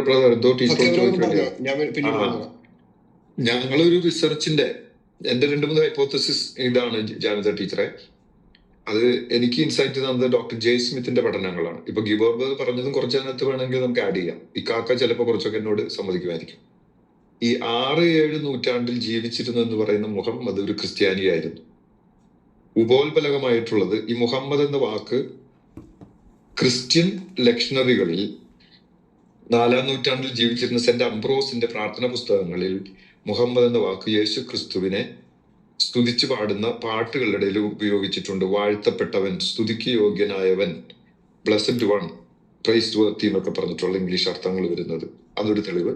Brother എന്തോ okay ടീച്ചറോട് brother ചോദിക്കേണ്ടി പറഞ്ഞോ, വന്നു. ഞാൻ ആ പിന്നീട് പറഞ്ഞോളാം. ഞങ്ങളൊരു റിസർച്ചിന്റെ എന്റെ 2-3 ഹൈപ്പോത്തസിസ് ഇതാണ് ജാനത ടീച്ചറെ. അത് എനിക്ക് ഇൻസൈറ്റ് തന്നത് ഡോക്ടർ ജെ സ്മിത്തിന്റെ പഠനങ്ങളാണ്. ഇപ്പൊ ഗിബോർബ് പറഞ്ഞതും കുറച്ചതിനകത്ത് വേണമെങ്കിൽ നമുക്ക് ആഡ് ചെയ്യാം. ഇക്കാക്ക ചിലപ്പോൾ കുറച്ചൊക്കെ എന്നോട് സമ്മതിക്കുമായിരിക്കും. ഈ 6-7 നൂറ്റാണ്ടിൽ ജീവിച്ചിരുന്നു എന്ന് പറയുന്ന മുഹമ്മദ് ഒരു ക്രിസ്ത്യാനിയായിരുന്നു. ഉപോത്ബലകമായിട്ടുള്ളത് ഈ മുഹമ്മദ് എന്ന വാക്ക് ക്രിസ്ത്യൻ ലക്ഷണറികളിൽ 4-ാം നൂറ്റാണ്ടിൽ ജീവിച്ചിരുന്ന സെന്റ് അംബ്രോസിന്റെ പ്രാർത്ഥന പുസ്തകങ്ങളിൽ മുഹമ്മദ് എന്ന വാക്ക് യേശു ക്രിസ്തുവിനെ സ്തുതിച്ചു പാടുന്ന പാട്ടുകളുടെ ഇടയിൽ ഉപയോഗിച്ചിട്ടുണ്ട്. വാഴ്ത്തപ്പെട്ടവൻ, സ്തുതിക്ക് യോഗ്യനായവൻ, ബ്ലസ്ഡ് വൺ, പ്രൈസ്ഡ് വർത്തി എന്നൊക്കെ പറഞ്ഞിട്ടുള്ള ഇംഗ്ലീഷ് അർത്ഥങ്ങൾ വരുന്നത് അതൊരു തെളിവ്.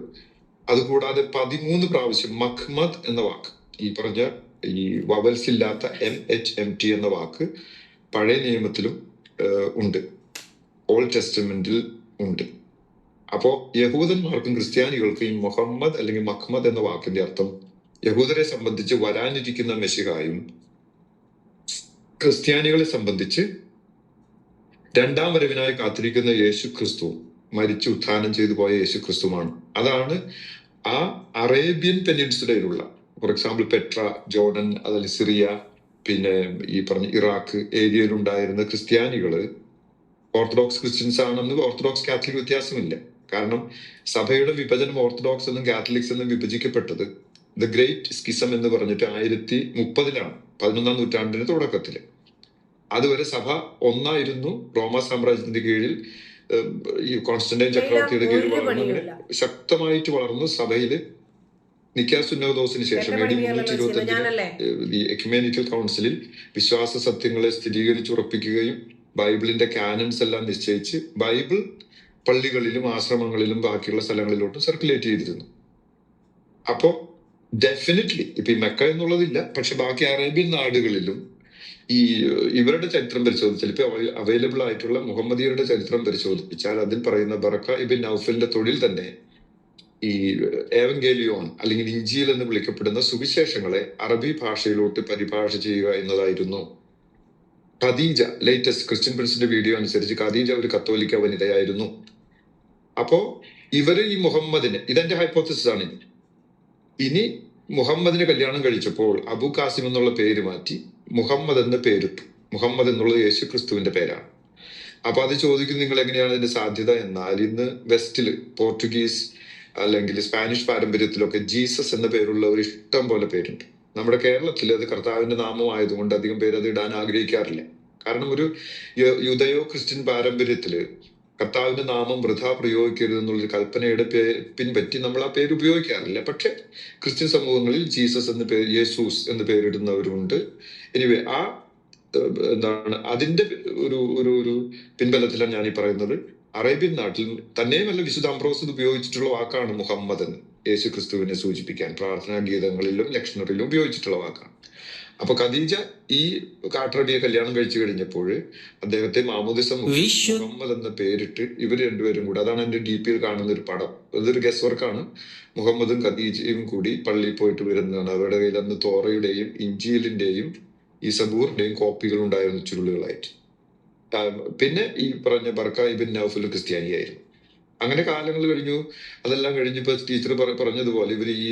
അതുകൂടാതെ 13 പ്രാവശ്യം മഖ്മദ് എന്ന വാക്ക്, ഈ പറഞ്ഞ ഈ വവൽസ് ഇല്ലാത്ത MHMT എന്ന വാക്ക് പഴയ നിയമത്തിലും ഉണ്ട്, ഓൾഡ് ടെസ്റ്റമെന്റിൽ ഉണ്ട്. അപ്പോ യഹൂദന്മാർക്കും ക്രിസ്ത്യാനികൾക്കും ഈ മുഹമ്മദ് അല്ലെങ്കിൽ മഖ്മദ് എന്ന വാക്കിന്റെ അർത്ഥം യഹൂദരെ സംബന്ധിച്ച് വരാനിരിക്കുന്ന മെശിഹായും ക്രിസ്ത്യാനികളെ സംബന്ധിച്ച് 2ാം വരവിനായി കാത്തിരിക്കുന്ന യേശു ക്രിസ്തു, മരിച്ചു ഉത്ഥാനം ചെയ്തു പോയ യേശു ക്രിസ്തുവാണ്. അതാണ് ആ അറേബ്യൻ പെനിൻസുലയിലുള്ള, ഫോർ എക്സാമ്പിൾ പെട്ര, ജോർഡൻ, അതിൽ സിറിയ, പിന്നെ ഈ പറഞ്ഞ ഇറാഖ് ഏരിയയിലുണ്ടായിരുന്ന ക്രിസ്ത്യാനികള് ഓർത്തഡോക്സ് ക്രിസ്ത്യൻസ് ആണെന്ന് ഓർത്തഡോക്സ് കാത്തലിക് വ്യത്യാസമില്ല. കാരണം സഭയുടെ വിഭജനം ഓർത്തഡോക്സ് എന്നും കാത്തലിക്സ് എന്നും വിഭജിക്കപ്പെട്ടത് ദ ഗ്രേറ്റ് സ്കിസം എന്ന് പറഞ്ഞിട്ട് 1030-ലാണ്, 11-ാം നൂറ്റാണ്ടിന്റെ തുടക്കത്തില്. അതുവരെ സഭ ഒന്നായിരുന്നു. റോമ സാമ്രാജ്യത്തിന്റെ കീഴിൽ ഈ കോൺസ്റ്റന്റൈൻ ചക്രവർത്തിയുടെ കീഴിൽ വളർന്നു, അങ്ങനെ ശക്തമായിട്ട് വളർന്നു. സഭയില് നിക്കാ സുന്നഹദോസിന് ശേഷം AD 325 ഈ എക്യുമെനിക്കൽ കൗൺസിലിൽ വിശ്വാസ സത്യങ്ങളെ സ്ഥിരീകരിച്ചുറപ്പിക്കുകയും ബൈബിളിന്റെ കാനൻസ് എല്ലാം നിശ്ചയിച്ച് ബൈബിൾ പള്ളികളിലും ആശ്രമങ്ങളിലും ബാക്കിയുള്ള സ്ഥലങ്ങളിലോട്ടും സർക്കുലേറ്റ് ചെയ്തിരുന്നു. അപ്പോ ഡെഫിനറ്റ്ലി ഇപ്പൊ ഈ മെക്ക എന്നുള്ളതില്ല, പക്ഷെ ബാക്കി അറേബ്യൻ നാടുകളിലും ഈ ഇവരുടെ ചരിത്രം പരിശോധിച്ചാൽ, ഇപ്പൊ അവൈലബിൾ ആയിട്ടുള്ള മുഹമ്മദിയരുടെ ചരിത്രം പരിശോധിച്ചാൽ അതിൽ പറയുന്ന ബറക്ക ഇബിൻ നൗഫലിന്റെ തൊഴിൽ തന്നെ ഈ ഏവങ്കേലിയോൺ അല്ലെങ്കിൽ ഇഞ്ചീൽ എന്ന് വിളിക്കപ്പെടുന്ന സുവിശേഷങ്ങളെ അറബി ഭാഷയിലോട്ട് പരിഭാഷ ചെയ്യുക എന്നതായിരുന്നു. ഖദീജ, ലേറ്റസ്റ്റ് ക്രിസ്ത്യൻ പ്രിൻസിന്റെ വീഡിയോ അനുസരിച്ച് ഖദീജ ഒരു കത്തോലിക്ക വനിതയായിരുന്നു. അപ്പോ ഇവര് ഈ മുഹമ്മദിനെ, ഇതെന്റെ ഹൈപ്പോത്തസിസ് ആണ്. ഇനി മുഹമ്മദിനെ കല്യാണം കഴിച്ചപ്പോൾ അബു കാസിം എന്നുള്ള പേര് മാറ്റി മുഹമ്മദ് എന്ന പേരിട്ടു. മുഹമ്മദ് എന്നുള്ളത് യേശു ക്രിസ്തുവിന്റെ പേരാണ്. അപ്പൊ അത് ചോദിക്കും, നിങ്ങൾ എങ്ങനെയാണ് അതിന്റെ സാധ്യത എന്നാൽ, ഇന്ന് വെസ്റ്റില് പോർച്ചുഗീസ് അല്ലെങ്കിൽ സ്പാനിഷ് പാരമ്പര്യത്തിലൊക്കെ ജീസസ് എന്ന പേരുള്ള ഒരു ഇഷ്ടം പോലെ പേരുണ്ട്. നമ്മുടെ കേരളത്തിൽ അത് കർത്താവിന്റെ നാമം ആയതുകൊണ്ട് അധികം പേര് അത് ഇടാൻ ആഗ്രഹിക്കാറില്ല. കാരണം ഒരു യുദയോ ക്രിസ്ത്യൻ പാരമ്പര്യത്തില് കർത്താവിന്റെ നാമം വൃഥാ പ്രയോഗിക്കരുത് എന്നുള്ളൊരു കൽപ്പനയുടെ പിൻപറ്റി നമ്മൾ ആ പേര് ഉപയോഗിക്കാറില്ല. പക്ഷെ ക്രിസ്ത്യൻ സമൂഹങ്ങളിൽ ജീസസ് എന്ന പേര്, യേസൂസ് എന്ന് പേരിടുന്നവരുണ്ട്. എനിവേ ആ എന്താണ് അതിന്റെ ഒരു ഒരു ഒരു പിൻബലത്തിലാണ് ഞാൻ ഈ പറയുന്നത്. അറേബ്യൻ നാട്ടിൽ തന്നെയുമല്ല, വിശുദ്ധ അംബ്രോസ് ഉപയോഗിച്ചിട്ടുള്ള വാക്കാണ് മുഹമ്മദ് എന്ന് യേശു ക്രിസ്തുവിനെ സൂചിപ്പിക്കാൻ പ്രാർത്ഥനാ ഗീതങ്ങളിലും ലക്ഷണറിലും ഉപയോഗിച്ചിട്ടുള്ള വാക്കാണ്. അപ്പൊ ഖദീജ ഈ കാട്ടറബിയെ കല്യാണം കഴിച്ചു കഴിഞ്ഞപ്പോൾ അദ്ദേഹത്തെ മാമോദിസ മുഹമ്മദ് എന്ന പേരിട്ട് ഇവർ രണ്ടുപേരും കൂടി, അതാണ് എന്റെ DP യിൽ കാണുന്ന ഒരു പടം, അതൊരു ഗസ് വർക്കാണ്. മുഹമ്മദും ഖദീജയും കൂടി പള്ളിയിൽ പോയിട്ട് വരുന്നതാണ്. അവരുടെ കയ്യിൽ അന്ന് തോറയുടെയും ഇഞ്ചീലിന്റെയും ഈ സബൂറിന്റെയും കോപ്പികൾ ഉണ്ടായിരുന്നു ചുരുളുകളായിട്ട്. പിന്നെ ഈ പറഞ്ഞ ബർക്ക ഇബിൻ നൗഫൽ ക്രിസ്ത്യാനിയായിരുന്നു. അങ്ങനെ കാലങ്ങൾ കഴിഞ്ഞു. അതെല്ലാം കഴിഞ്ഞപ്പോ ടീച്ചർ പറഞ്ഞതുപോലെ ഇവർ ഈ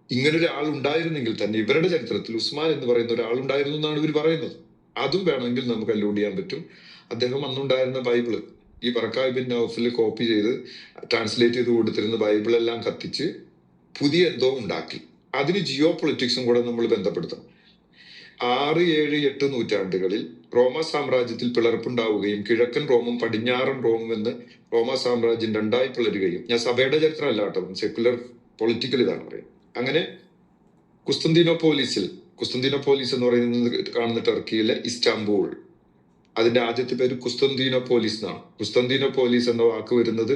ഇങ്ങനൊരാൾ ഉണ്ടായിരുന്നെങ്കിൽ തന്നെ ഇവരുടെ ചരിത്രത്തിൽ ഉസ്മാൻ എന്ന് പറയുന്ന ഒരാൾ ഉണ്ടായിരുന്നു എന്നാണ് ഇവർ പറയുന്നത്. അതും വേണമെങ്കിൽ നമുക്ക് അല്ലൂഡ് ചെയ്യാൻ പറ്റും. അദ്ദേഹം അന്നുണ്ടായിരുന്ന ബൈബിള് ഈ ബർക്ക ഇബിൻ നൗഫൽ കോപ്പി ചെയ്ത് ട്രാൻസ്ലേറ്റ് ചെയ്ത് കൊടുത്തിരുന്ന ബൈബിളെല്ലാം കത്തിച്ച് പുതിയ എന്തോ ഉണ്ടാക്കി. അതിന് ജിയോ പൊളിറ്റിക്സും കൂടെ നമ്മൾ ബന്ധപ്പെടുത്തണം. 6, 7, 8 നൂറ്റാണ്ടുകളിൽ റോമ സാമ്രാജ്യത്തിൽ പിളർപ്പുണ്ടാവുകയും കിഴക്കൻ റോമും പടിഞ്ഞാറൻ റോമും എന്ന് റോമ സാമ്രാജ്യം രണ്ടായി പിളരുകയും, ഞാൻ സഭയുടെ ചരിത്രം അല്ല കേട്ടോ, സെക്കുലർ പൊളിറ്റിക്കൽ ഇതാണ് പറയുന്നത്. അങ്ങനെ കുസ്തന്തീനോപോലിസ് എന്ന് പറയുന്നത് കാണുന്ന ടർക്കിയിലെ ഇസ്താംബൂൾ, അതിന്റെ ആദ്യത്തെ പേര് കുസ്തന്തീനോപോലിസ് എന്നാണ്. കുസ്തന്തീനോപോലിസ് എന്ന വാക്ക് വരുന്നത്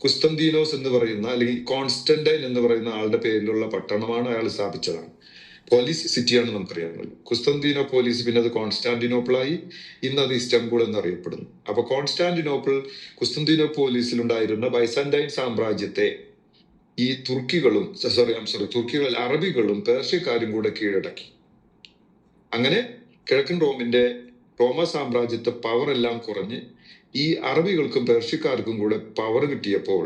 കുസ്തന്തീനോസ് എന്ന് പറയുന്ന അല്ലെങ്കിൽ കോൺസ്റ്റന്റൈൻ എന്ന് പറയുന്ന ആളുടെ പേരിലുള്ള പട്ടണമാണ് അയാൾ സ്ഥാപിച്ചതാണ്. പോലീസ് സിറ്റിയാണ് നമുക്കറിയാമല്ലോ. കുസ്തന്തീനോപോലിസ് പിന്നെ അത് കോൺസ്റ്റാന്റിനോപ്പിളായി, ഇന്ന് അത് ഇസ്താംബൂൾ എന്നറിയപ്പെടുന്നു. അപ്പൊ കോൺസ്റ്റാന്റിനോപ്പിൾ കുസ്തന്തീനോപോലിസിൽ ഉണ്ടായിരുന്ന ബൈസാന്റൈൻ സാമ്രാജ്യത്തെ ഈ തുർക്കികളും തുർക്കികൾ അറബികളും പേർഷ്യക്കാരും കൂടെ കീഴടക്കി. അങ്ങനെ കിഴക്കൻ റോമ സാമ്രാജ്യത്തെ പവർ എല്ലാം കുറഞ്ഞ് ഈ അറബികൾക്കും പേർഷ്യക്കാർക്കും കൂടെ പവർ കിട്ടിയപ്പോൾ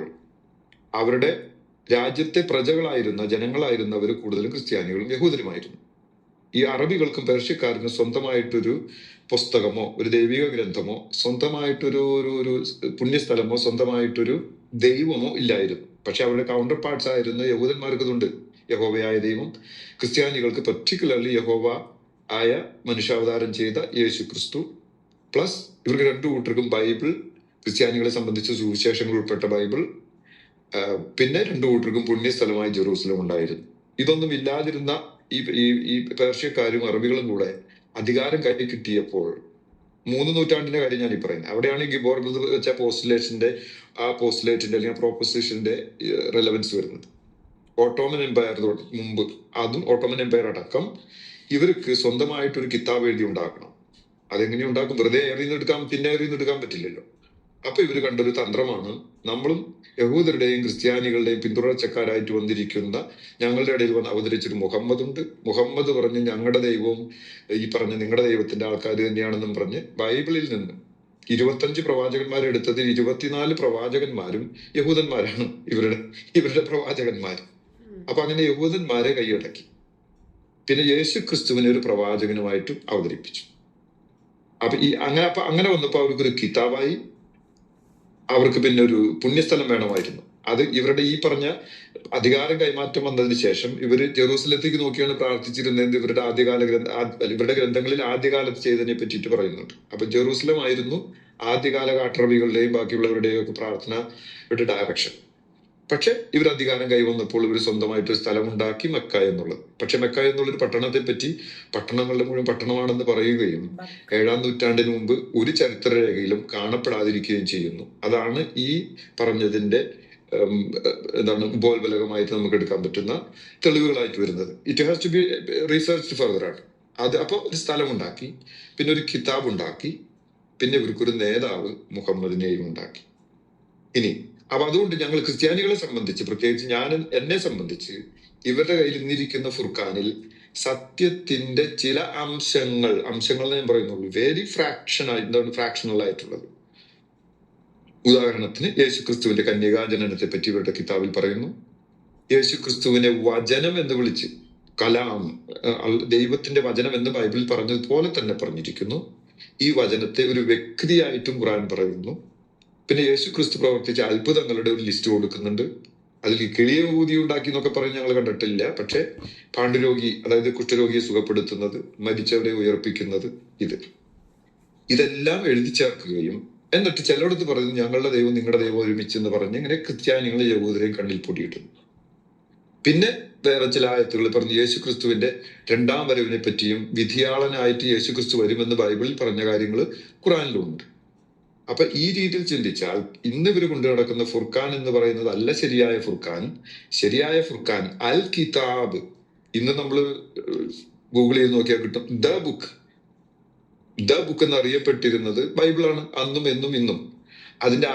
അവരുടെ രാജ്യത്തെ പ്രജകളായിരുന്ന ജനങ്ങളായിരുന്നവർ കൂടുതലും ക്രിസ്ത്യാനികളും യഹൂദരുമായിരുന്നു. ഈ അറബികൾക്കും പേർഷ്യക്കാർക്കും സ്വന്തമായിട്ടൊരു പുസ്തകമോ ഒരു ദൈവിക ഗ്രന്ഥമോ സ്വന്തമായിട്ടൊരു ഒരു ഒരു പുണ്യസ്ഥലമോ സ്വന്തമായിട്ടൊരു ദൈവമോ ഇല്ലായിരുന്നു. പക്ഷെ അവരുടെ കൗണ്ടർ പാർട്സ് ആയിരുന്ന യഹൂദന്മാർക്ക് ഇതുണ്ട്. യഹോവയായ ദൈവം, ക്രിസ്ത്യാനികൾക്ക് പർട്ടിക്കുലർലി യഹോവ ആയ മനുഷ്യാവതാരം ചെയ്ത യേശു ക്രിസ്തു, പ്ലസ് ഇവർക്ക് രണ്ടു കൂട്ടർക്കും ബൈബിൾ, ക്രിസ്ത്യാനികളെ സംബന്ധിച്ച് സുവിശേഷങ്ങൾ ഉൾപ്പെട്ട ബൈബിൾ, പിന്നെ രണ്ടു കൂട്ടർക്കും പുണ്യസ്ഥലമായി ജെറൂസലം ഉണ്ടായിരുന്നു. ഇതൊന്നും ഇല്ലാതിരുന്ന ഈ പേർഷ്യക്കാരും അറബികളും കൂടെ അധികാരം കൈ കിട്ടിയപ്പോൾ 3 നൂറ്റാണ്ടിന്റെ കാര്യം ഞാൻ ഈ പറയുന്നത്. അവിടെയാണ് ഈ ഗിബോർ വെച്ച പോസ്റ്റുലേറ്റിന്റെ അല്ലെങ്കിൽ പ്രോപ്പോസിഷന്റെ റെലവൻസ് വരുന്നത്. ഓട്ടോമൻ എംപയർ മുമ്പ്, അതും ഓട്ടോമൻ എംപയർ അടക്കം ഇവർക്ക് സ്വന്തമായിട്ടൊരു കിതാബ് എഴുതി ഉണ്ടാക്കണം. അതെങ്ങനെ ഉണ്ടാക്കും? വെറുതെ എറിയുന്നെടുക്കാൻ പറ്റില്ലല്ലോ. അപ്പൊ ഇവര് കണ്ടൊരു തന്ത്രമാണ്, നമ്മളും യഹൂദരുടെയും ക്രിസ്ത്യാനികളുടെയും പിന്തുടർച്ചക്കാരായിട്ട് വന്നിരിക്കുന്ന ഞങ്ങളുടെ ഇടയിൽ വന്ന് അവതരിച്ചൊരു മുഹമ്മദുണ്ട്. മുഹമ്മദ് പറഞ്ഞ് ഞങ്ങളുടെ ദൈവവും ഈ പറഞ്ഞ നിങ്ങളുടെ ദൈവത്തിന്റെ ആൾക്കാർ തന്നെയാണെന്നും പറഞ്ഞ് ബൈബിളിൽ നിന്ന് 25 പ്രവാചകന്മാരെടുത്തതിൽ 24 പ്രവാചകന്മാരും യഹൂദന്മാരാണ് ഇവരുടെ പ്രവാചകന്മാർ. അപ്പൊ അങ്ങനെ യഹൂദന്മാരെ കൈയടക്കി. പിന്നെ യേശു ക്രിസ്തുവിനെ ഒരു പ്രവാചകനുമായിട്ടും അവതരിപ്പിച്ചു. അപ്പൊ അങ്ങനെ വന്നപ്പോ അവർക്കൊരു കിതാബായി, അവർക്ക് പിന്നെ ഒരു പുണ്യസ്ഥലം വേണമായിരുന്നു. അത് ഇവരുടെ ഈ പറഞ്ഞ അധികാരം കൈമാറ്റം വന്നതിന് ശേഷം ഇവര് ജെറൂസലത്തേക്ക് നോക്കിയാണ് പ്രാർത്ഥിച്ചിരുന്നത്. ഇവരുടെ ഗ്രന്ഥങ്ങളിൽ ആദ്യകാലത്ത് ചെയ്തതിനെ പറ്റിയിട്ട് പറയുന്നുണ്ട്. അപ്പൊ ജെറൂസലം ആയിരുന്നു ആദ്യകാല കാട്ടറബികളുടെയും ബാക്കിയുള്ളവരുടെയും ഒക്കെ പ്രാർത്ഥനയുടെ ഡയറക്ഷൻ. പക്ഷെ ഇവർ അധികാരം കൈവന്നപ്പോൾ ഇവർ സ്വന്തമായിട്ടൊരു സ്ഥലം ഉണ്ടാക്കി, മെക്ക എന്നുള്ളത്. പക്ഷെ മെക്ക എന്നുള്ളൊരു പട്ടണത്തെ പറ്റി പട്ടണങ്ങളുടെ മുഴുവൻ പട്ടണമാണെന്ന് പറയുകയും 7-ാം നൂറ്റാണ്ടിന് മുമ്പ് ഒരു ചരിത്രരേഖയിലും കാണപ്പെടാതിരിക്കുകയും ചെയ്യുന്നു. അതാണ് ഈ പറഞ്ഞതിന്റെ ഉപോത്ബലകമായിട്ട് നമുക്ക് എടുക്കാൻ പറ്റുന്ന തെളിവുകളായിട്ട് വരുന്നത്. It has to be research further ആണ്. അപ്പൊ ഒരു സ്ഥലം ഉണ്ടാക്കി, പിന്നെ ഒരു കിതാബ് ഉണ്ടാക്കി, പിന്നെ ഇവർക്കൊരു നേതാവ് മുഹമ്മദിനെയും ഉണ്ടാക്കി. ഇനി അപ്പൊ അതുകൊണ്ട് ഞങ്ങൾ ക്രിസ്ത്യാനികളെ സംബന്ധിച്ച്, പ്രത്യേകിച്ച് എന്നെ സംബന്ധിച്ച്, ഇവരുടെ കയ്യിൽ ഇന്നിരിക്കുന്ന ഫുർഖാനിൽ സത്യത്തിന്റെ ചില അംശങ്ങൾ ഞാൻ പറയുന്നുള്ളൂ, വെരി ഫ്രാക്ഷണൽ ആയിട്ടുള്ളത്. ഉദാഹരണത്തിന് യേശുക്രിസ്തുവിന്റെ കന്യകാജനനത്തെ പറ്റി ഇവരുടെ കിതാബിൽ പറയുന്നു. യേശുക്രിസ്തുവിനെ വചനം എന്ന് വിളിച്ച്, കലാം, ദൈവത്തിന്റെ വചനം എന്ന് ബൈബിളിൽ പറഞ്ഞതുപോലെ തന്നെ പറഞ്ഞിരിക്കുന്നു. ഈ വചനത്തെ ഒരു വ്യക്തിയായിട്ടും ഖുർആൻ പറയുന്നു. പിന്നെ യേശു ക്രിസ്തു പ്രവർത്തിച്ച അത്ഭുതങ്ങളുടെ ഒരു ലിസ്റ്റ് കൊടുക്കുന്നുണ്ട്. അതിൽ കിളിയെ ഊതി ഉണ്ടാക്കി എന്നൊക്കെ പറഞ്ഞ് ഞങ്ങൾ കണ്ടിട്ടില്ല. പക്ഷെ പാണ്ഡുരോഗി, അതായത് കുഷ്ഠരോഗിയെ സുഖപ്പെടുത്തുന്നത്, മരിച്ചവരെ ഉയർപ്പിക്കുന്നത്, ഇതെല്ലാം എഴുതി ചേർക്കുകയും എന്നിട്ട് ചിലയിടത്ത് പറയുന്നത് ഞങ്ങളുടെ ദൈവം നിങ്ങളുടെ ദൈവം ഒരുമിച്ച് എന്ന് പറഞ്ഞ് ഇങ്ങനെ ക്രിസ്ത്യാനികളെ യഹൂദരെയും കണ്ണിൽ പൊടിയിട്ടുന്നു. പിന്നെ വേറെ ചില ആയത്തുകൾ പറഞ്ഞ് യേശുക്രിസ്തുവിന്റെ 2ാം വരവിനെ പറ്റിയും വിധിയാളനായിട്ട് യേശുക്രിസ്തു വരുമെന്ന് ബൈബിളിൽ പറഞ്ഞ കാര്യങ്ങൾ ഖുർആനിലുണ്ട്. അപ്പൊ ഈ രീതിയിൽ ചിന്തിച്ചാൽ ഇന്ന് ഇവർ കൊണ്ടു നടക്കുന്ന ഫുർഖാൻ എന്ന് പറയുന്നത് അല്ല ശരിയായ ഫുർഖാൻ അൽ കിതാബ്. ഇന്ന് നമ്മൾ ഗൂഗിൾ ചെയ്ത് നോക്കിയാൽ കിട്ടും ദ ബുക്ക് എന്ന് അറിയപ്പെട്ടിരുന്നത് ബൈബിളാണ്, അന്നും എന്നും ഇന്നും. അതിന്റെ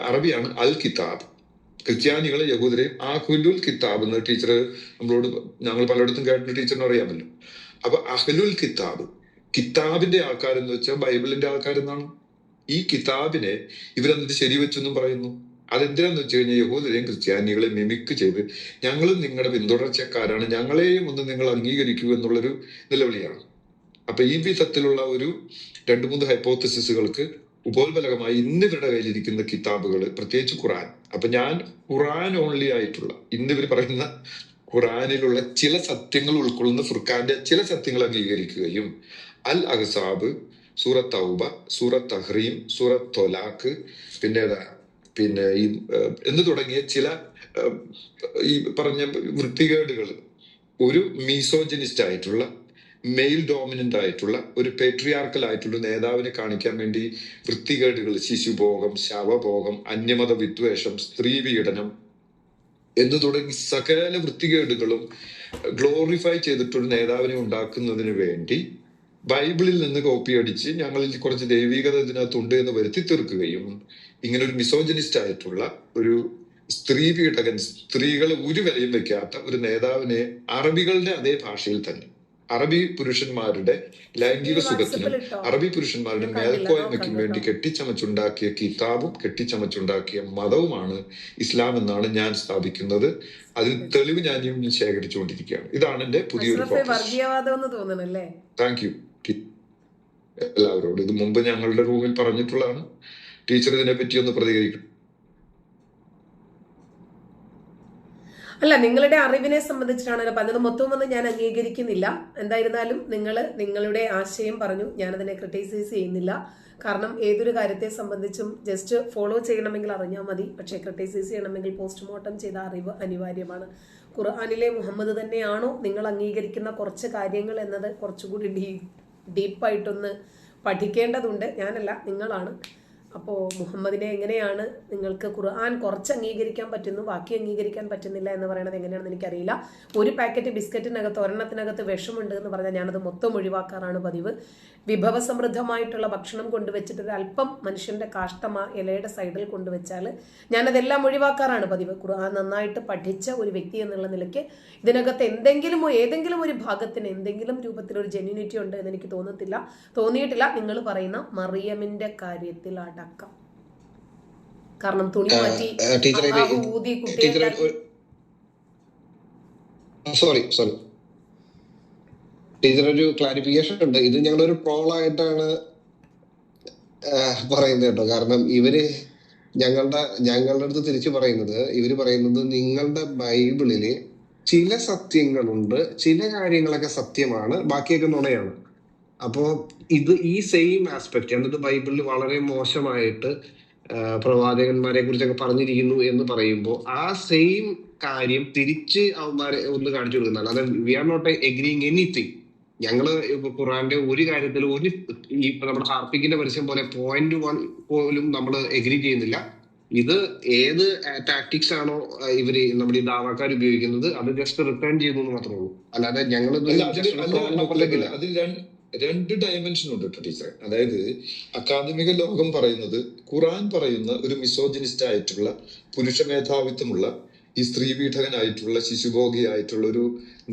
അറബിയാണ് അൽ കിതാബ്. ക്രിസ്ത്യാനികളെ യഹൂദരെയും അഹ്ലുൽ കിതാബ് എന്ന ടീച്ചർ ഞങ്ങൾ പലയിടത്തും കേട്ടിട്ട് ടീച്ചറിന് അറിയാമല്ലോ. അപ്പൊ അഹ്ലുൽ കിതാബിന്റെ ആൾക്കാരെന്ന് വെച്ചാൽ ബൈബിളിന്റെ ആൾക്കാരെന്നാണ്. ഈ കിതാബിനെ ഇവരെന്നിട്ട് ശരിവെച്ചെന്നും പറയുന്നു. അതെന്തിനാന്ന് വെച്ച് കഴിഞ്ഞാൽ യഹൂദരെയും ക്രിസ്ത്യാനികളെ മിമിക്ക് ചെയ്ത് ഞങ്ങളും നിങ്ങളുടെ പിന്തുടർച്ചക്കാരാണ്, ഞങ്ങളെയും ഒന്ന് നിങ്ങൾ അംഗീകരിക്കൂ എന്നുള്ളൊരു നിലവിളിയാണ്. അപ്പൊ ഈ വിധത്തിലുള്ള ഒരു 2-3 ഹൈപ്പോത്തസിസുകൾക്ക് ഉപോത്ബലകമായി ഇന്ന് ഇവരുടെ കയ്യിലിരിക്കുന്ന കിതാബുകൾ, പ്രത്യേകിച്ച് ഖുർആൻ. അപ്പൊ ഞാൻ ഖുർആൻ ഓൺലി ആയിട്ടുള്ള, ഇന്ന് ഇവർ പറയുന്ന ഖുർആനിലുള്ള ചില സത്യങ്ങൾ ഉൾക്കൊള്ളുന്ന ഫുർഖാന്റെ ചില സത്യങ്ങൾ അംഗീകരിക്കുകയും അൽ അഹ്സാബ്, സൂറത്ത് തൗബ, സൂറത്ത് തഹ്രീം, സൂറത്ത് തൊലാഖ്, പിന്നെ ഈ എന്ന് തുടങ്ങിയ ചില ഈ പറഞ്ഞ വൃത്തികേടുകൾ, ഒരു മീസോജനിസ്റ്റ് ആയിട്ടുള്ള, മെയിൽ ഡോമിനന്റ് ആയിട്ടുള്ള, ഒരു പേട്രിയാർക്കൽ ആയിട്ടുള്ള നേതാവിനെ കാണിക്കാൻ വേണ്ടി വൃത്തികേടുകൾ, ശിശുഭോഗം, ശവഭോഗം, അന്യമത വിദ്വേഷം, സ്ത്രീ പീഡനം എന്ന് തുടങ്ങി സകല വൃത്തികേടുകളും ഗ്ലോറിഫൈ ചെയ്തിട്ടൊരു നേതാവിനെ ഉണ്ടാക്കുന്നതിന് വേണ്ടി ബൈബിളിൽ നിന്ന് കോപ്പി അടിച്ച് ഞങ്ങളിൽ കുറച്ച് ദൈവികത ഇതിനകത്തുണ്ട് എന്ന് വരുത്തി തീർക്കുകയും ഇങ്ങനെ ഒരു മിസോജനിസ്റ്റ് ആയിട്ടുള്ള ഒരു സ്ത്രീ പീഡകൻ, സ്ത്രീകളെ ഒരു വിലയും വെക്കാത്ത ഒരു നേതാവിനെ അറബികളുടെ അതേ ഭാഷയിൽ തന്നെ അറബി പുരുഷന്മാരുടെ ലൈംഗിക സുഖത്തിനും അറബി പുരുഷന്മാരുടെ മേൽക്കോയ്മയ്ക്കും വേണ്ടി കെട്ടിച്ചമച്ചുണ്ടാക്കിയ കിതാബും കെട്ടിച്ചമച്ചുണ്ടാക്കിയ മതവുമാണ് ഇസ്ലാം എന്നാണ് ഞാൻ സ്ഥാപിക്കുന്നത്. അതിൽ തെളിവ് ഞാൻ ശേഖരിച്ചുകൊണ്ടിരിക്കുകയാണ്. ഇതാണ് എന്റെ പുതിയൊരു താങ്ക് യു എല്ലാവരോടും. ഇത് മുമ്പ് ഞങ്ങളുടെ റൂമിൽ പറഞ്ഞിട്ടുള്ളതാണ്. ടീച്ചർ ഇതിനെ പറ്റി ഒന്ന് പ്രതികരിക്കണം. അല്ല, നിങ്ങളുടെ അറിവിനെ സംബന്ധിച്ചിട്ടാണ് പറഞ്ഞത്. മൊത്തമൊന്നും ഞാൻ അംഗീകരിക്കുന്നില്ല. എന്തായിരുന്നാലും നിങ്ങളുടെ ആശയം പറഞ്ഞു, ഞാനതിനെ ക്രിട്ടിസൈസ് ചെയ്യുന്നില്ല. കാരണം ഏതൊരു കാര്യത്തെ സംബന്ധിച്ചും ജസ്റ്റ് ഫോളോ ചെയ്യണമെങ്കിൽ അറിഞ്ഞാൽ മതി. പക്ഷേ ക്രിട്ടിസൈസ് ചെയ്യണമെങ്കിൽ പോസ്റ്റ്മോർട്ടം ചെയ്ത അറിവ് അനിവാര്യമാണ്. ഖുർആനിലെ മുഹമ്മദ് തന്നെയാണോ നിങ്ങൾ അംഗീകരിക്കുന്ന കുറച്ച് കാര്യങ്ങൾ എന്നത് കുറച്ചുകൂടി ഡീപ്പായിട്ടൊന്ന് പഠിക്കേണ്ടതുണ്ട്. ഞാനല്ല, നിങ്ങളാണ്. അപ്പോൾ മുഹമ്മദിനെ എങ്ങനെയാണ് നിങ്ങൾക്ക് ഖുർആൻ കുറച്ച് അംഗീകരിക്കാൻ പറ്റുന്നു, ബാക്കി അംഗീകരിക്കാൻ പറ്റുന്നില്ല എന്ന് പറയുന്നത് എങ്ങനെയാണെന്ന് എനിക്കറിയില്ല. ഒരു പാക്കറ്റ് ബിസ്ക്കറ്റിനകത്ത് ഒരെണ്ണത്തിനകത്ത് വിഷമുണ്ട് എന്ന് പറഞ്ഞാൽ ഞാനത് മൊത്തം ഒഴിവാക്കാറാണ് പതിവ്. വിഭവസമൃദ്ധമായിട്ടുള്ള ഭക്ഷണം കൊണ്ടുവച്ചിട്ട് അല്പം മനുഷ്യന്റെ കാഷ്ടമ ഇലയുടെ സൈഡിൽ കൊണ്ടുവച്ചാൽ ഞാനതെല്ലാം ഒഴിവാക്കാറാണ് പതിവ്. ഖുർആൻ നന്നായിട്ട് പഠിച്ച ഒരു വ്യക്തി എന്നുള്ള നിലയ്ക്ക് ഇതിനകത്ത് ഏതെങ്കിലും ഒരു ഭാഗത്തിന് എന്തെങ്കിലും രൂപത്തിലൊരു ജെന്യൂനിറ്റി ഉണ്ട് എന്ന് എനിക്ക് തോന്നിയിട്ടില്ല. നിങ്ങൾ പറയുന്ന മറിയമിന്റെ കാര്യത്തിൽ അടക്കം. കാരണം തുണി മാറ്റി ഊതി കുട്ടിയെ ടീച്ചർ ഒരു ക്ലാരിഫിക്കേഷൻ ഉണ്ട്. ഇത് ഞങ്ങളൊരു ട്രോളായിട്ടാണ് പറയുന്നത് കേട്ടോ. കാരണം ഞങ്ങളുടെ അടുത്ത് തിരിച്ചു പറയുന്നത്, ഇവര് പറയുന്നത് നിങ്ങളുടെ ബൈബിളില് ചില സത്യങ്ങളുണ്ട്, ചില കാര്യങ്ങളൊക്കെ സത്യമാണ്, ബാക്കിയൊക്കെ നുണയാണ്. അപ്പോ ഈ സെയിം ആസ്പെക്ട് എന്നിട്ട് ബൈബിളിൽ വളരെ മോശമായിട്ട് പ്രവാചകന്മാരെ കുറിച്ചൊക്കെ പറഞ്ഞിരിക്കുന്നു എന്ന് പറയുമ്പോൾ ആ സെയിം കാര്യം തിരിച്ച് അവന്മാരെ ഒന്ന് കാണിച്ചു കൊടുക്കുന്നതാണ്. അതായത് we are not agreeing anything. ഞങ്ങള് ഖുറാന്റെ ഒരു കാര്യത്തിൽ ഈ നമ്മുടെ ഹാർപ്പിക്കിന്റെ പരസ്യം പോലെ 0.1 പോലും നമ്മൾ എഗ്രി ചെയ്യുന്നില്ല. ഇത് ഏത് ടാക്ടിക്സ് ആണോ ഇവര് നമ്മുടെ ഈ ദാവാക്കാർ ഉപയോഗിക്കുന്നത് അത് ജസ്റ്റ് റിട്ടേൺ ചെയ്യുന്നു എന്ന് മാത്രമേ ഉള്ളൂ. അല്ലാതെ ഞങ്ങൾ രണ്ട് ഡയമെൻഷൻ ഉണ്ട് കേട്ടോ ടീച്ചറെ. അതായത് അക്കാദമിക ലോകം പറയുന്നത് ഖുറാൻ പറയുന്ന ഒരു മിസോജിനിസ്റ്റ് ആയിട്ടുള്ള പുരുഷ മേധാവിത്വമുള്ള ഈ സ്ത്രീപീഠകനായിട്ടുള്ള ശിശുഭോഗിയായിട്ടുള്ള ഒരു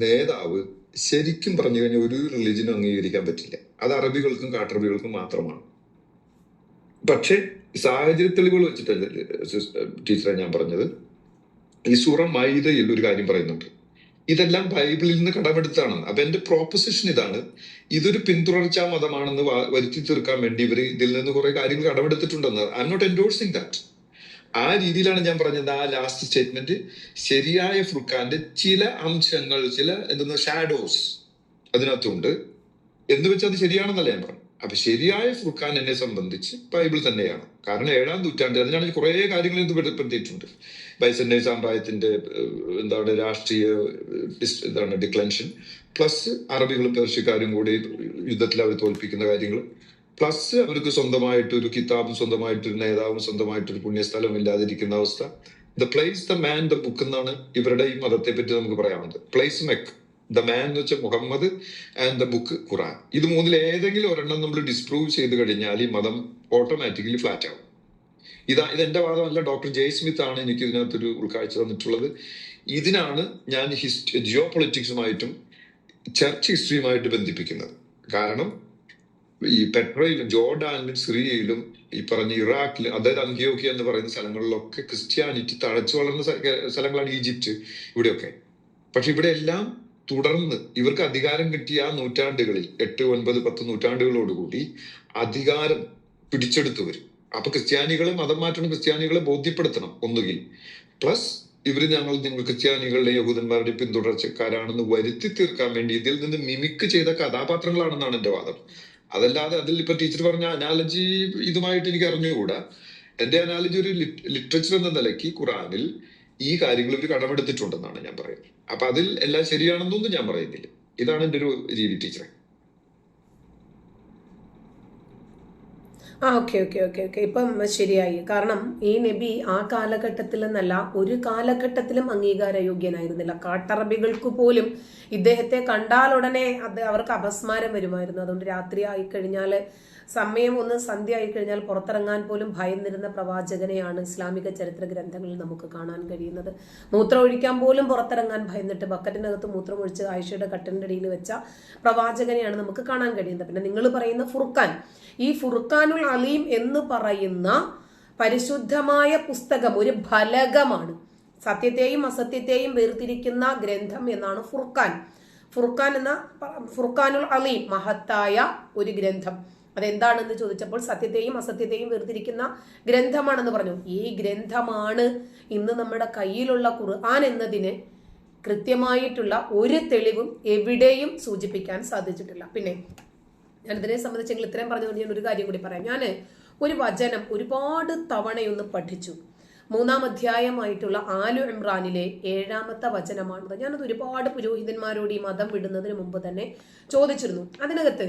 നേതാവ് ശരിക്കും പറഞ്ഞു കഴിഞ്ഞാൽ ഒരു റിലീജിയനും അംഗീകരിക്കാൻ പറ്റില്ല. അത് അറബികൾക്കും കാട്ടറബികൾക്കും മാത്രമാണ്. പക്ഷെ സാഹചര്യ തെളിവുകൾ വെച്ചിട്ടല്ല ടീച്ചറെ ഞാൻ പറഞ്ഞത്. ഈ സൂറ മൈദയിൽ ഒരു കാര്യം പറയുന്നുണ്ട്, ഇതെല്ലാം ബൈബിളിൽ നിന്ന് കടമെടുത്താണ്. അപ്പൊ എന്റെ പ്രോposition ഇതാണ്, ഇതൊരു പിന്തുടർച്ചാ മതമാണെന്ന് വരുത്തി തീർക്കാൻ വേണ്ടി ഇവർ ഇതിൽ നിന്ന് കുറെ കാര്യങ്ങൾ കടമെടുത്തിട്ടുണ്ടെന്ന്. I am not endorsing that. ആ രീതിയിലാണ് ഞാൻ പറഞ്ഞത്. ആ ലാസ്റ്റ് സ്റ്റേറ്റ്മെന്റ് ശരിയായ ഫുർഖാന്റെ ചില അംശങ്ങൾ, ചില ഷാഡോസ് അതിനകത്തുണ്ട് എന്ന് വെച്ചാൽ അത് ശരിയാണെന്നല്ല ഞാൻ പറഞ്ഞു. അപ്പൊ ശരിയായ ഫുർഖാൻ എന്നെ സംബന്ധിച്ച് ബൈബിൾ തന്നെയാണ്. കാരണം 7-ാം നൂറ്റാണ്ടിൽ അതിനാണ് കുറെ കാര്യങ്ങൾ ഇത് പെടുത്തിയിട്ടുണ്ട്. ബൈസന്റൈൻ സാമ്രാജ്യത്തിന്റെ രാഷ്ട്രീയ ഡിക്ലൻഷൻ, പ്ലസ് അറബികളും പേർഷ്യക്കാരും കൂടി യുദ്ധത്തിൽ അവർ തോൽപ്പിക്കുന്ന കാര്യങ്ങൾ, പ്ലസ് അവർക്ക് സ്വന്തമായിട്ടൊരു കിതാബും സ്വന്തമായിട്ടൊരു നേതാവും സ്വന്തമായിട്ടൊരു പുണ്യസ്ഥലവും ഇല്ലാതിരിക്കുന്ന അവസ്ഥ. The place the man the book എന്നാണ് ഇവരുടെ ഈ മതത്തെ പറ്റി നമുക്ക് പറയാവുന്നത്. പ്ലേസ് മെക്ക് ദ മാൻ എന്ന് വെച്ചാൽ Muhammad and the book Quran. ഇത് മൂന്നിൽ ഏതെങ്കിലും ഒരെണ്ണം നമ്മൾ ഡിസ്പ്രൂവ് ചെയ്ത് കഴിഞ്ഞാൽ ഈ മതം ഓട്ടോമാറ്റിക്കലി ഫ്ലാറ്റ് ആവും. ഇതെന്റെ വാദമല്ല, ഡോക്ടർ ജയ്സ്മിത്ത് ആണ് എനിക്ക് ഇതിനകത്തൊരു ഉൾക്കാഴ്ച തന്നിട്ടുള്ളത്. ഇതിനാണ് ഞാൻ ജിയോ പൊളിറ്റിക്സുമായിട്ടും ചർച്ച് ഹിസ്റ്ററിയുമായിട്ട് ബന്ധിപ്പിക്കുന്നത്. കാരണം ഈ പെട്രയിലും ജോർഡാനിലും സിറിയയിലും ഈ പറഞ്ഞ ഇറാഖിലും, അതായത് അന്ത്യോക്യ എന്ന് പറയുന്ന സ്ഥലങ്ങളിലൊക്കെ ക്രിസ്ത്യാനിറ്റി തഴച്ചു വളർന്ന സ്ഥലങ്ങളാണ്. ഈജിപ്റ്റ്, ഇവിടെയൊക്കെ. പക്ഷെ ഇവിടെ എല്ലാം തുടർന്ന് ഇവർക്ക് അധികാരം കിട്ടിയ ആ നൂറ്റാണ്ടുകളിൽ 8, 9, 10 നൂറ്റാണ്ടുകളോടുകൂടി അധികാരം പിടിച്ചെടുത്തു വരും. അപ്പൊ ക്രിസ്ത്യാനികളെ മതം മാറ്റണം, ക്രിസ്ത്യാനികളെ ബോധ്യപ്പെടുത്തണം ഒന്നുകിൽ. പ്ലസ് ഞങ്ങൾ ക്രിസ്ത്യാനികളുടെ യഹൂദന്മാരുടെ പിന്തുടർച്ചക്കാരാണെന്ന് വരുത്തി തീർക്കാൻ വേണ്ടി ഇതിൽ നിന്ന് മിമിക്ക് ചെയ്ത കഥാപാത്രങ്ങളാണെന്നാണ് എന്റെ വാദം. അതല്ലാതെ അതിൽ ഇപ്പൊ ടീച്ചർ പറഞ്ഞ അനാലജി ഇതുമായിട്ട് എനിക്ക് അറിഞ്ഞുകൂടാ. എന്റെ അനാലജി ഒരു ലിറ്ററേച്ചർ എന്ന നിലയ്ക്ക് ഖുറാനിൽ ഈ കാര്യങ്ങൾ ഇവർ കടമെടുത്തിട്ടുണ്ടെന്നാണ് ഞാൻ പറയുന്നത്. അപ്പൊ അതിൽ എല്ലാം ശരിയാണെന്നൊന്നും ഞാൻ പറയുന്നില്ല. ഇതാണ് എന്റെ ഒരു രീതി ടീച്ചറെ. ഓക്കെ ഇപ്പം ശരിയായി. കാരണം ഈ നബി ആ കാലഘട്ടത്തിൽ എന്നല്ല ഒരു കാലഘട്ടത്തിലും അംഗീകാരയോഗ്യനായിരുന്നില്ല. കാട്ടറബികൾക്ക് പോലും ഇദ്ദേഹത്തെ കണ്ടാൽ ഉടനെ അവർക്ക് അപസ്മാരം വരുമായിരുന്നു. അതുകൊണ്ട് രാത്രി ആയിക്കഴിഞ്ഞാൽ സമയം ഒന്ന് സന്ധ്യ ആയി കഴിഞ്ഞാൽ പുറത്തിറങ്ങാൻ പോലും ഭയന്നിരുന്ന പ്രവാചകനെയാണ് ഇസ്ലാമിക ചരിത്ര ഗ്രന്ഥങ്ങളിൽ നമുക്ക് കാണാൻ കഴിയുന്നത്. മൂത്രം ഒഴിക്കാൻ പോലും പുറത്തിറങ്ങാൻ ഭയന്നിട്ട് ബക്കറ്റിനകത്ത് മൂത്രം ഒഴിച്ച് ആയിഷയുടെ കട്ടിലിന്റെ അടിയിൽ വെച്ച പ്രവാചകനെയാണ് നമുക്ക് കാണാൻ കഴിയുന്നത്. പിന്നെ നിങ്ങൾ പറയുന്ന ഫുർഖാൻ, ഈ ഫുർഖാനുൽ അലീം എന്ന് പറയുന്ന പരിശുദ്ധമായ പുസ്തകം ഒരു ഫലകമാണ്. സത്യത്തെയും അസത്യത്തെയും വേർതിരിക്കുന്ന ഗ്രന്ഥം എന്നാണ് ഫുർഖാൻ. ഫുർഖാൻ എന്ന ഫുർഖാനുൽ അലീം, മഹത്തായ ഒരു ഗ്രന്ഥം. അതെന്താണെന്ന് ചോദിച്ചപ്പോൾ സത്യത്തെയും അസത്യത്തെയും വേർതിരിക്കുന്ന ഗ്രന്ഥമാണെന്ന് പറഞ്ഞു. ഈ ഗ്രന്ഥമാണ് ഇന്ന് നമ്മുടെ കയ്യിലുള്ള ഖുർആൻ എന്നതിന് കൃത്യമായിട്ടുള്ള ഒരു തെളിവും എവിടെയും സൂചിപ്പിക്കാൻ സാധിച്ചിട്ടില്ല. പിന്നെ ഞാനിതിനെ സംബന്ധിച്ചെങ്കിൽ ഇത്രയും പറഞ്ഞുകൊണ്ട് ഞാൻ ഒരു കാര്യം കൂടി പറയാം. ഞാൻ ഒരു വചനം ഒരുപാട് തവണയൊന്ന് പഠിച്ചു. 3-ാം അധ്യായമായിട്ടുള്ള ആലു ഇമ്രാനിലെ 7-ാമത്തെ വചനമാണത്. ഞാനത് ഒരുപാട് പുരോഹിതന്മാരോട് ഈ മതം വിടുന്നതിന് മുമ്പ് തന്നെ ചോദിച്ചിരുന്നു. അതിനകത്ത്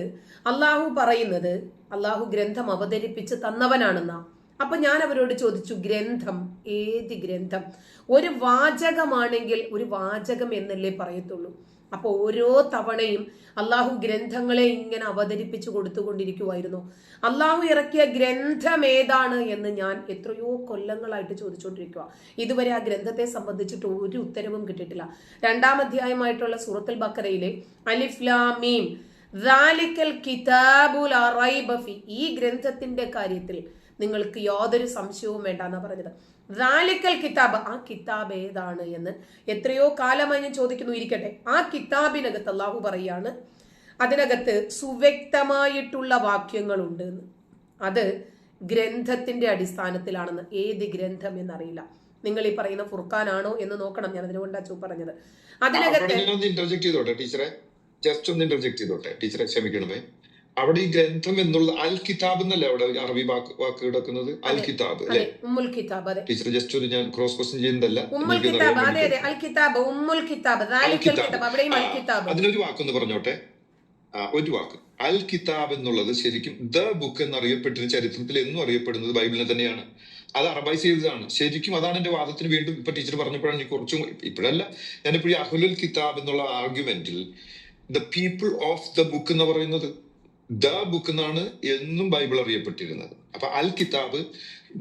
അള്ളാഹു പറയുന്നത് അള്ളാഹു ഗ്രന്ഥം അവതരിപ്പിച്ച് തന്നവനാണെന്നാ. അപ്പൊ ഞാൻ അവരോട് ചോദിച്ചു, ഗ്രന്ഥം ഏത് ഗ്രന്ഥം? ഒരു വാചകമാണെങ്കിൽ ഒരു വാചകം എന്നല്ലേ പറയത്തുള്ളൂ. അപ്പൊ ഓരോ തവണയും അള്ളാഹു ഗ്രന്ഥങ്ങളെ ഇങ്ങനെ അവതരിപ്പിച്ചു കൊടുത്തുകൊണ്ടിരിക്കുമായിരുന്നു. അള്ളാഹു ഇറക്കിയ ഗ്രന്ഥം ഏതാണ് എന്ന് ഞാൻ എത്രയോ കൊല്ലങ്ങളായിട്ട് ചോദിച്ചുകൊണ്ടിരിക്കുക. ഇതുവരെ ആ ഗ്രന്ഥത്തെ സംബന്ധിച്ചിട്ട് ഒരു ഉത്തരവും കിട്ടിയിട്ടില്ല. 2-ാം അധ്യായമായിട്ടുള്ള സൂറത്തുൽ ബഖറയിലെ അലിഫ് ലാം മീം ദാലിക്കൽ കിതാബു ലാ റൈബ ഫീ, ഈ ഗ്രന്ഥത്തിന്റെ കാര്യത്തിൽ നിങ്ങൾക്ക് യാതൊരു സംശയവും വേണ്ട എന്നാ പറഞ്ഞത്. ദാലിക്കൽ കിതാബ്, ആ കിതാബ് ഏതാണ് എന്ന് എത്രയോ കാലമായി ഞാൻ ചോദിക്കുന്നു. ഇരിക്കട്ടെ, ആ കിതാബിനകത്ത് അള്ളാഹു പറയാണ് അതിനകത്ത് സുവ്യക്തമായിട്ടുള്ള വാക്യങ്ങളുണ്ട് എന്ന്. അത് ഗ്രന്ഥത്തിന്റെ അടിസ്ഥാനത്തിലാണെന്ന്. ഏത് ഗ്രന്ഥം എന്നറിയില്ല. നിങ്ങൾ ഈ പറയുന്ന ഫുർഖാനാണോ എന്ന് നോക്കണം. ഞാൻ അതിനുകൊണ്ടാ പറഞ്ഞത്. അതിനകത്ത് ഇന്റർജെക്ട് ചെയ്തോട്ടെ ടീച്ചറെ, ജസ്റ്റ് ഒന്ന് ഇന്റർജെക്ട് ചെയ്തോട്ടെ ടീച്ചറെ, ക്ഷമിക്കണമേ. അവിടെ ഈ ഗ്രന്ഥം എന്നുള്ള അൽ കിതാബ് എന്നല്ലേ അവിടെ അറബി വാക്ക് കിടക്കുന്നത്? അൽ കിതാബ് അല്ലെ? ഉമ്മുൽ കിതാബ്. അതെ ടീച്ചർ, ജസ്റ്റ് ഒരു ഞാൻ ക്രോസ് ക്വസ്റ്റ്യൻ ചെയ്യുന്നതല്ല. ഉമ്മുൽ കിതാബ്, അതെ അതെ, അൽ കിതാബ്, ഉമ്മുൽ കിതാബ്, ദാലിക്കൽ കിതാബ്, അവിടെയും അൽ കിതാബ്. അതിനൊരു വാക്കൊന്ന് പറഞ്ഞോട്ടെ, ഒരു വാക്ക്. അൽ കിതാബ് എന്നുള്ളത് ശരിക്കും ദ ബുക്ക് എന്നറിയപ്പെട്ടിരുന്ന ചരിത്രത്തിൽ എന്നും അറിയപ്പെടുന്നത് ബൈബിളിനെ തന്നെയാണ്. അത് അറബൈസ് ചെയ്തതാണ്. ശരിക്കും അതാണ് എന്റെ വാദത്തിന് വീണ്ടും ഇപ്പൊ ടീച്ചർ പറഞ്ഞപ്പോഴാണ് എനിക്ക് കുറച്ചും, ഇപ്പോഴല്ല, ഞാനിപ്പോഴും അഹ്ലുൽ കിതാബ് എന്നുള്ള ആർഗ്യുമെന്റിൽ the people of the book എന്ന് പറയുന്നത് ദ ബുക്ക് എന്നാണ് എന്നും ബൈബിൾ അറിയപ്പെട്ടിരുന്നത്. അപ്പൊ അൽ കിതാബ്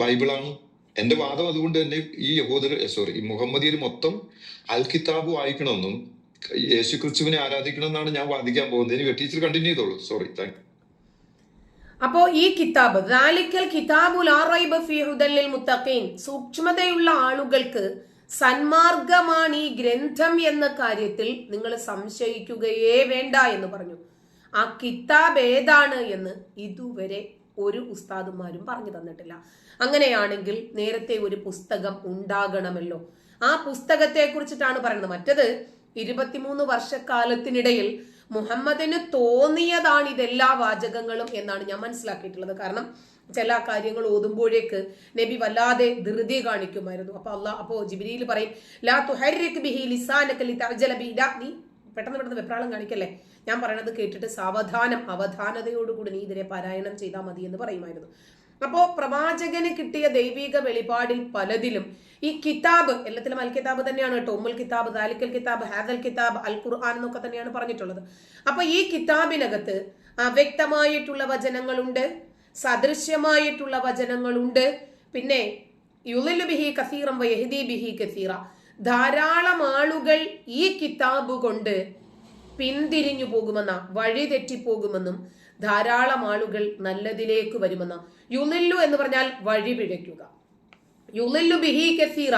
ബൈബിളാണ് എന്റെ വാദം. അതുകൊണ്ട് തന്നെ ഈ ഈ മുഹമ്മദിയർ മൊത്തം അൽ കിതാബ് വായിക്കണമെന്നും യേശു ക്രിസ്തുവിനെ ആരാധിക്കണമെന്നാണ് ഞാൻ വാദിക്കാൻ പോകുന്നത്. എനിക്ക് ടീച്ചർ കണ്ടിന്യൂ ചെയ്തോളൂ. Sorry, thank you. അപ്പോ ഈ കിതാബ് ദാലിക്കൽ കിതാബു ലാ റൈബ ഫീ ഹുദൽ ലിൽ മുത്തഖീൻ, സൂക്ഷ്മതയുള്ള ആളുകൾക്ക് സന്മാർഗമാണ് ഈ ഗ്രന്ഥം എന്ന കാര്യത്തിൽ നിങ്ങൾ സംശയിക്കുകയേ വേണ്ട എന്ന് പറഞ്ഞു. ആ കിതാബ് ഏതാണ് എന്ന് ഇതുവരെ ഒരു ഉസ്താദുമാരും പറഞ്ഞു തന്നിട്ടില്ല. അങ്ങനെയാണെങ്കിൽ നേരത്തെ ഒരു പുസ്തകം ഉണ്ടാകണമല്ലോ. ആ പുസ്തകത്തെ കുറിച്ചിട്ടാണ് പറയുന്നത്. മറ്റത് 23 വർഷക്കാലത്തിനിടയിൽ മുഹമ്മദിന് തോന്നിയതാണ് ഇതെല്ലാ വാചകങ്ങളും എന്നാണ് ഞാൻ മനസ്സിലാക്കിയിട്ടുള്ളത്. കാരണം ചില കാര്യങ്ങൾ ഓതുമ്പോഴേക്ക് നബി വല്ലാതെ ധൃതി കാണിക്കുമായിരുന്നു. അപ്പോ ജിബ്രീൽ പറയും, ലാ തുഹർരിക് ബിഹി ലിസാനക ലിതഅജല ബിഹി, നീ പെട്ടെന്ന് വെപ്രാളം കാണിക്കല്ലേ, ഞാൻ പറയണത് കേട്ടിട്ട് അവധാനതയോടുകൂടി നീ ഇതിനെ പാരായണം ചെയ്താൽ മതി എന്ന് പറയുമായിരുന്നു. അപ്പോ പ്രവാചകന് കിട്ടിയ ദൈവിക വെളിപാടിൽ പലതിലും ഈ കിതാബ്, എല്ലാത്തിലും അൽ കിതാബ് തന്നെയാണ് കേട്ടോ. ഉമ്മുൽ കിതാബ്, ദാലിക്കൽ കിതാബ്, ഹാദൽ കിതാബ്, അൽ ഖുർആൻ എന്നൊക്കെ തന്നെയാണ് പറഞ്ഞിട്ടുള്ളത്. അപ്പൊ ഈ കിതാബിനകത്ത് അവ്യക്തമായിട്ടുള്ള വചനങ്ങളുണ്ട്, സദൃശ്യമായിട്ടുള്ള വചനങ്ങളുണ്ട്, പിന്നെ യുളിലു ബിഹി കസീറൻ വയഹ്ദി ബിഹി കസീറ, ധാരാളം ആളുകൾ ഈ കിതാബ് കൊണ്ട് പിന്തിരിഞ്ഞു പോകുമെന്ന, വഴി തെറ്റിപ്പോകുമെന്നും ധാരാളം ആളുകൾ നല്ലതിലേക്ക് വരുമെന്ന. യുളില്ലു എന്ന് പറഞ്ഞാൽ വഴി പിഴയ്ക്കുക. യുളില്ലു ബിഹി കസീറ,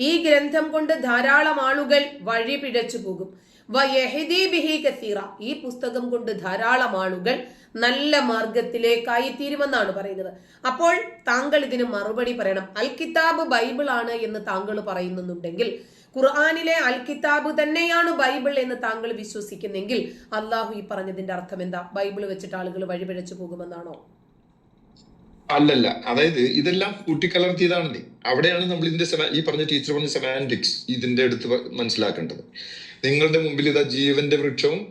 ഈ ഗ്രന്ഥം കൊണ്ട് ധാരാളം ആളുകൾ വഴി പിഴച്ചു പോകും. വയഹ്ദി ബിഹി കസീറ, ഈ പുസ്തകം കൊണ്ട് ധാരാളം ആളുകൾ നല്ല മാർഗത്തിലേക്കായി തീരുമെന്നാണ് പറയുന്നത്. അപ്പോൾ താങ്കൾ ഇതിന് മറുപടി പറയണം. അൽ കിതാബ് ബൈബിൾ ആണ് എന്ന് താങ്കൾ പറയുന്നുണ്ടെങ്കിൽ, ഖുർആനിലെ അൽ കിതാബ് തന്നെയാണ് ബൈബിൾ എന്ന് താങ്കൾ വിശ്വസിക്കുന്നെങ്കിൽ, അള്ളാഹു ഈ പറഞ്ഞതിന്റെ അർത്ഥം എന്താ? ബൈബിൾ വെച്ചിട്ട് ആളുകൾ വഴിപിഴച്ചു പോകുമെന്നാണോ? അല്ലല്ല, അതായത് ഇതെല്ലാം കൂട്ടിക്കലർത്തിയതാണല്ലേ. അവിടെയാണ് നമ്മൾ ഇതിന്റെ ഈ പറഞ്ഞ ടീച്ചർ പറഞ്ഞ സെമാൻറ്റിക്സ് ഇതിന്റെ അടുത്ത് മനസ്സിലാക്കേണ്ടത്. നിങ്ങളുടെ മുമ്പിൽ ഇതാ ജീവന്റെ വൃക്ഷവും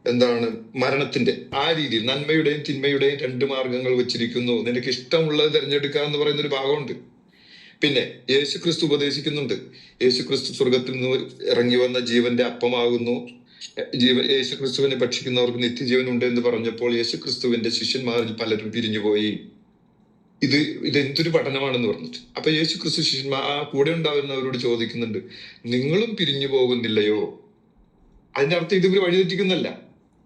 എന്താണ് മരണത്തിന്റെ, ആ രീതിയിൽ നന്മയുടെയും തിന്മയുടെയും 2 മാർഗങ്ങൾ വെച്ചിരിക്കുന്നു, നിനക്ക് ഇഷ്ടമുള്ളത് തിരഞ്ഞെടുക്കുക എന്ന് പറയുന്ന ഒരു ഭാഗമുണ്ട്. പിന്നെ യേശു ക്രിസ്തു ഉപദേശിക്കുന്നുണ്ട്, യേശു ക്രിസ്തു സ്വർഗത്തിൽ നിന്ന് ഇറങ്ങി വന്ന ജീവന്റെ അപ്പമാകുന്നു, യേശു ക്രിസ്തുവിനെ ഭക്ഷിക്കുന്നവർക്ക് നിത്യജീവൻ ഉണ്ട് എന്ന് പറഞ്ഞപ്പോൾ യേശു ക്രിസ്തുവിന്റെ ശിഷ്യന്മാരിൽ പലരും പിരിഞ്ഞുപോയി. ഇതെന്തൊരു പഠനമാണെന്ന് പറഞ്ഞിട്ട്. അപ്പൊ യേശു ക്രിസ്തു ശിഷ്യന്മാർ ആ കൂടെ ഉണ്ടാവുന്നവരോട് ചോദിക്കുന്നുണ്ട്, നിങ്ങളും പിരിഞ്ഞു പോകുന്നില്ലയോ? അതിന്റെ അർത്ഥം ഇത് ഇവർ വഴിതെറ്റിക്കുന്നല്ല.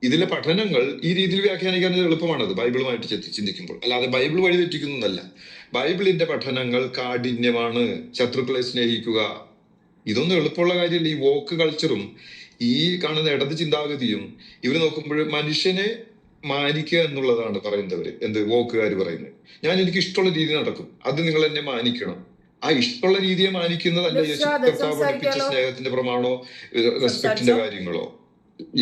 ഇതിലെ പഠനങ്ങൾ ഈ രീതിയിൽ വ്യാഖ്യാനിക്കാൻ എളുപ്പമാണത് ബൈബിളുമായിട്ട് ചിന്തിക്കുമ്പോൾ. അല്ലാതെ ബൈബിൾ വഴിതെറ്റിക്കുന്നതല്ല. ബൈബിളിന്റെ പഠനങ്ങൾ കാഠിന്യമാണ്. ശത്രുക്കളെ സ്നേഹിക്കുക, ഇതൊന്നും എളുപ്പമുള്ള കാര്യമല്ല. ഈ വോക്ക് കൾച്ചറും ഈ കാണുന്ന ഇടത് ചിന്താഗതിയും ഇവർ നോക്കുമ്പോൾ മനുഷ്യനെ മാനിക്കുക എന്നുള്ളതാണ് പറയുന്നവര്. വോക്കുകാർ പറയുന്നത്, ഞാൻ എനിക്ക് ഇഷ്ടമുള്ള രീതി നടക്കും, അത് നിങ്ങൾ എന്നെ മാനിക്കണം. ആ ഇഷ്ടമുള്ള രീതിയെ മാനിക്കുന്നതല്ല യേശു കർത്താവ് പഠിപ്പിച്ച സ്നേഹത്തിന്റെ പ്രമാണോ റെസ്പെക്ടിന്റെ കാര്യങ്ങളോ.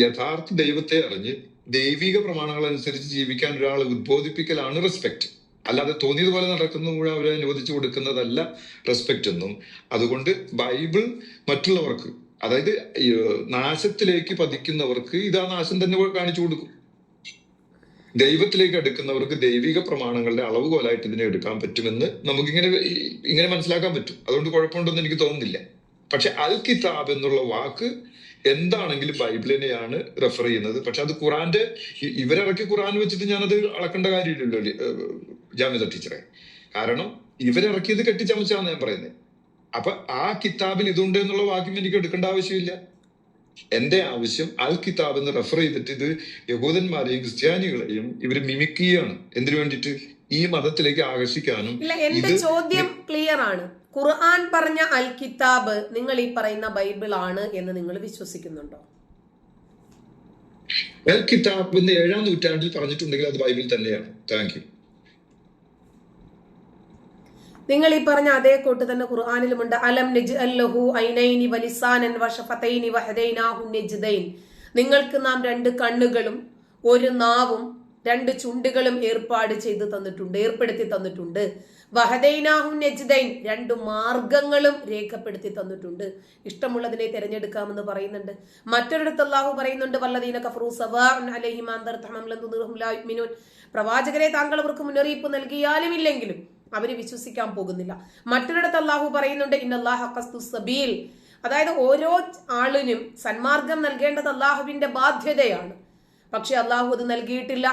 യഥാർത്ഥ ദൈവത്തെ അറിഞ്ഞ് ദൈവിക പ്രമാണങ്ങൾ അനുസരിച്ച് ജീവിക്കാൻ ഒരാളെ ഉദ്ബോധിപ്പിക്കലാണ് റെസ്പെക്ട്. അല്ലാതെ തോന്നിയതുപോലെ നടക്കുന്ന മുഴുവൻ അവരെ അനുവദിച്ചു കൊടുക്കുന്നതല്ല റെസ്പെക്ട് എന്നും. അതുകൊണ്ട് ബൈബിൾ മറ്റുള്ളവർക്ക്, അതായത് നാശത്തിലേക്ക് പതിക്കുന്നവർക്ക് ഇതാ നാശം തന്നെ കാണിച്ചു കൊടുക്കും. ദൈവത്തിലേക്ക് എടുക്കുന്നവർക്ക് ദൈവിക പ്രമാണങ്ങളുടെ അളവുകോലായിട്ട് ഇതിനെ എടുക്കാൻ പറ്റുമെന്ന് നമുക്കിങ്ങനെ മനസ്സിലാക്കാൻ പറ്റും. അതുകൊണ്ട് കുഴപ്പമുണ്ടെന്ന് എനിക്ക് തോന്നുന്നില്ല. പക്ഷെ അൽ കിതാബ് എന്നുള്ള വാക്ക് എന്താണെങ്കിലും ബൈബിളിനെയാണ് റെഫർ ചെയ്യുന്നത്. പക്ഷെ അത് ഖുറാന്റെ ഇവരിറക്കി ഖുറാൻ വെച്ചിട്ട് ഞാനത് അളക്കേണ്ട കാര്യമില്ലല്ലോ ജാമിദ ടീച്ചറെ. കാരണം ഇവരിറക്കിയത് കെട്ടിച്ചമച്ചാന്ന് ഞാൻ പറയുന്നത്. അപ്പൊ ആ കിതാബിൽ ഇതുണ്ട് എന്നുള്ള വാക്യം എനിക്ക് എടുക്കേണ്ട ആവശ്യമില്ല. എന്റെ ആവശ്യം അൽ കിതാബ് എന്ന് റെഫർ ചെയ്തിട്ട് ഇത് യഹൂദന്മാരെയും ക്രിസ്ത്യാനികളെയും ഇവര് മിമിക്കുകയാണ്. എന്തിനു വേണ്ടിയിട്ട്? ഈ മതത്തിലേക്ക് ആകർഷിക്കാനും. എന്റെ ചോദ്യം ക്ലിയർ ആണ്. ഖുർആൻ പറഞ്ഞ അൽ കിതാബ് നിങ്ങൾ ഈ പറയുന്ന ബൈബിൾ ആണ് എന്ന് നിങ്ങൾ വിശ്വസിക്കുന്നുണ്ടോ? അൽ കിതാബ് 7-ാം നൂറ്റാണ്ടിൽ പറഞ്ഞിട്ടുണ്ടെങ്കിൽ അത് ബൈബിൾ തന്നെയാണ്. Thank you. നിങ്ങൾ ഈ പറഞ്ഞ അതേ കൂട്ട് തന്നെ ഖുർആനിലുമുണ്ട്. അലം നജ്അൽ ലഹു ഐനൈനി വലിസാനൻ വശഫതൈനി വഹദൈനാഹു നജ്ദൈൻ. നിങ്ങൾക്ക് നാം 2 കണ്ണുകളും 1 നാവും 2 ചുണ്ടുകളും ഏർപ്പെടുത്തി തന്നിട്ടുണ്ട്. വഹദൈനാഹു നജ്ദൈൻ, 2 മാർഗങ്ങളും രേഖപ്പെടുത്തി തന്നിട്ടുണ്ട്. ഇഷ്ടമുള്ളതിനെ തിരഞ്ഞെടുക്കാമെന്ന് പറയുന്നുണ്ട്. മറ്റൊരിടത്ത് അല്ലാഹു പറയുന്നുണ്ട്, വല്ലദീന കഫറൂ സവാഉൻ അലൈഹിം അൻദർതഹും ലൻ തുദിറുഹും ലാ യുഅ്മിനൂൻ. പ്രവാചകരെ താങ്കൾ അവർക്ക് മുന്നറിയിപ്പ് നൽകിയാലും ഇല്ലെങ്കിലും അവര് വിശ്വസിക്കാൻ പോകുന്നില്ല. മറ്റൊരിടത്ത് അല്ലാഹു പറയുന്നുണ്ട്, ഇന്നല്ലാഹ ഖസ്തുസ് സബീൽ. അതായത് ഓരോ ആളിനും സന്മാർഗം നൽകേണ്ടത് അല്ലാഹുവിന്റെ ബാധ്യതയാണ്. പക്ഷെ അല്ലാഹു അത് നൽകിയിട്ടില്ല.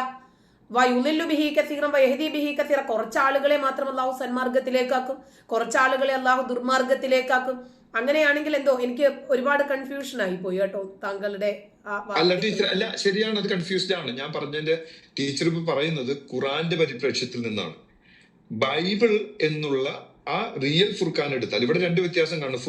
വയുളില്ലു ബിഹി കസീറൻ വയഹ്ദി ബിഹി കസീറ. കുറച്ച് ആളുകളെ മാത്രം അല്ലാഹു സന്മാർഗത്തിലേക്കാക്കും, കുറച്ച് ആളുകളെ അല്ലാഹു ദുർമാർഗത്തിലേക്കാക്കും. അങ്ങനെയാണെങ്കിൽ എന്തോ എനിക്ക് ഒരുപാട് കൺഫ്യൂഷൻ ആയി പോയി കേട്ടോ താങ്കളുടെ. അല്ല ടീച്ചർ, അല്ല ശരിയാണ്, അത് കൺഫ്യൂസ്ഡ് ആണ്. ഞാൻ പറഞ്ഞതിന്റെ ടീച്ചർ ഇപ്പൊ പറയുന്നത് ഖുറാന്റെ പരിപ്രേക്ഷ്യത്തിൽ നിന്നാണ്. ബൈബിൾ എന്നുള്ള ആ റിയൽ ഫുർഖാൻ എടുത്താൽ ഇവിടെ 2 വ്യത്യാസം കാണും.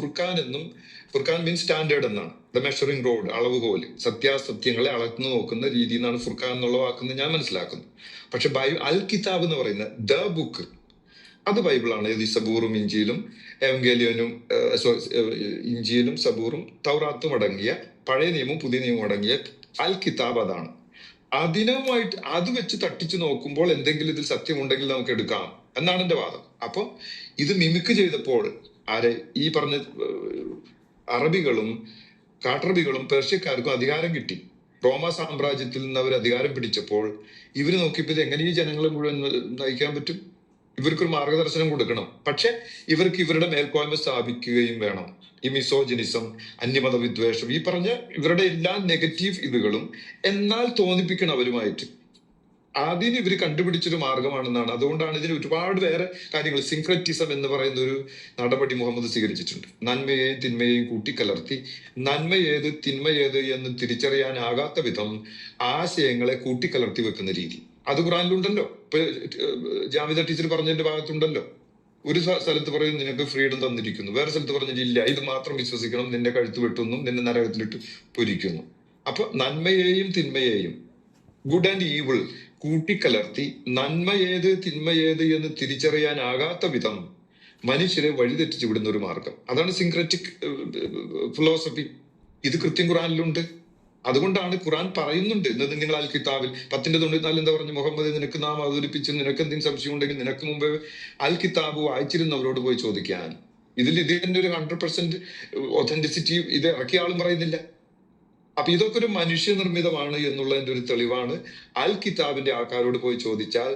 ഫുർഖാൻ മീൻസ് സ്റ്റാൻഡേർഡ് എന്നാണ്, ദ മെഷറിംഗ് റോഡ്, അളവുകോല്, സത്യാസത്യങ്ങളെ അളന്നു നോക്കുന്ന രീതി എന്നാണ് ഫുർഖാൻ എന്നുള്ള വാക്കെന്ന് ഞാൻ മനസ്സിലാക്കുന്നു. പക്ഷെ അൽ കിതാബ് എന്ന് പറയുന്ന ദ ബുക്ക്, അത് ബൈബിളാണ്. ഇത് സബൂറും ഇഞ്ചിയിലും എവങ്കേലിയനും ഇഞ്ചിയിലും സബൂറും തൗറാത്തും അടങ്ങിയ, പഴയ നിയമവും പുതിയ നിയമവും അടങ്ങിയ അൽ കിതാബ് അതാണ്. അതിനുമായിട്ട് അത് വെച്ച് തട്ടിച്ചു നോക്കുമ്പോൾ എന്തെങ്കിലും ഇതിൽ സത്യമുണ്ടെങ്കിൽ നമുക്ക് എടുക്കാം എന്നാണ് എന്റെ വാദം. അപ്പൊ ഇത് മിമിക്ക് ചെയ്തപ്പോൾ ഈ പറഞ്ഞ അറബികളും കാട്ടറബികളും പേർഷ്യക്കാർക്കും അധികാരം കിട്ടി. റോമ സാമ്രാജ്യത്തിൽ നിന്ന് അവർ അധികാരം പിടിച്ചപ്പോൾ ഇവര് നോക്കിയപ്പോൾ ഇത് എങ്ങനെ ഈ ജനങ്ങളെ മുഴുവൻ നയിക്കാൻ പറ്റും? ഇവർക്കൊരു മാർഗദർശനം കൊടുക്കണം. പക്ഷെ ഇവർക്ക് ഇവരുടെ മേൽക്കോയ്മ സ്ഥാപിക്കുകയും വേണം. ഈ മിസോജിനിസം, അന്യമത വിദ്വേഷം, ഈ പറഞ്ഞ ഇവരുടെ എല്ലാ നെഗറ്റീവ് ഇതുകളും എന്നാൽ തോന്നിപ്പിക്കണം അവരുമായിട്ട്. അതിന് ഇവർ കണ്ടുപിടിച്ചൊരു മാർഗമാണെന്നാണ്. അതുകൊണ്ടാണ് ഇതിന് ഒരുപാട് വേറെ കാര്യങ്ങൾ, സിൻക്രറ്റിസം എന്ന് പറയുന്ന ഒരു നടപടി മുഹമ്മദ് സ്വീകരിച്ചിട്ടുണ്ട്. നന്മയെയും തിന്മയെയും കൂട്ടിക്കലർത്തി നന്മ ഏത് തിന്മ ഏത് എന്ന് തിരിച്ചറിയാനാകാത്ത വിധം ആശയങ്ങളെ കൂട്ടിക്കലർത്തി വെക്കുന്ന രീതി. അത് ഖുറാനിലുണ്ടല്ലോ. ഇപ്പൊ ജാമിദ ടീച്ചർ പറഞ്ഞതിന്റെ ഭാഗത്തുണ്ടല്ലോ. ഒരു സ്ഥലത്ത് പറയും നിനക്ക് ഫ്രീഡം തന്നിരിക്കുന്നു, വേറെ സ്ഥലത്ത് പറഞ്ഞിട്ടില്ല ഇത് മാത്രം വിശ്വസിക്കണം, നിന്നെ കഴുത്ത് വെട്ടുന്നു, നിന്നെ നരകത്തിലിട്ട് പൊരിക്കുന്നു. അപ്പൊ നന്മയെയും തിന്മയെയും, ഗുഡ് ആൻഡ് ഈവിൾ കൂട്ടിക്കലർത്തി നന്മ ഏത് തിന്മ ഏത് എന്ന് തിരിച്ചറിയാനാകാത്ത വിധം മനുഷ്യരെ വഴിതെറ്റിച്ചു വിടുന്ന ഒരു മാർഗം. അതാണ് സിൻക്രറ്റിക് ഫിലോസഫി. ഇത് കൃത്യം ഖുറാനിലുണ്ട്. അതുകൊണ്ടാണ് ഖുറാൻ പറയുന്നുണ്ട്, ഇന്നത് നിങ്ങൾ അൽ കിതാബിൽ 10:94 എന്താ പറഞ്ഞു? മുഹമ്മദ് നിനക്ക് നാം അവതരിപ്പിച്ചു, നിനക്ക് എന്തെങ്കിലും സംശയം ഉണ്ടെങ്കിൽ നിനക്ക് മുമ്പ് അൽ കിതാബ് വായിച്ചിരുന്നവരോട് പോയി ചോദിക്കാൻ. ഇതിന്റെ ഒരു 100% ഒതന്റിസിറ്റി ഇത് ഇറക്കിയ ആളും പറയുന്നില്ല. അപ്പൊ ഇതൊക്കെ ഒരു മനുഷ്യനിർമ്മിതമാണ് എന്നുള്ളതിന്റെ ഒരു തെളിവാണ്. അൽ കിതാബിന്റെ ആൾക്കാരോട് പോയി ചോദിച്ചാൽ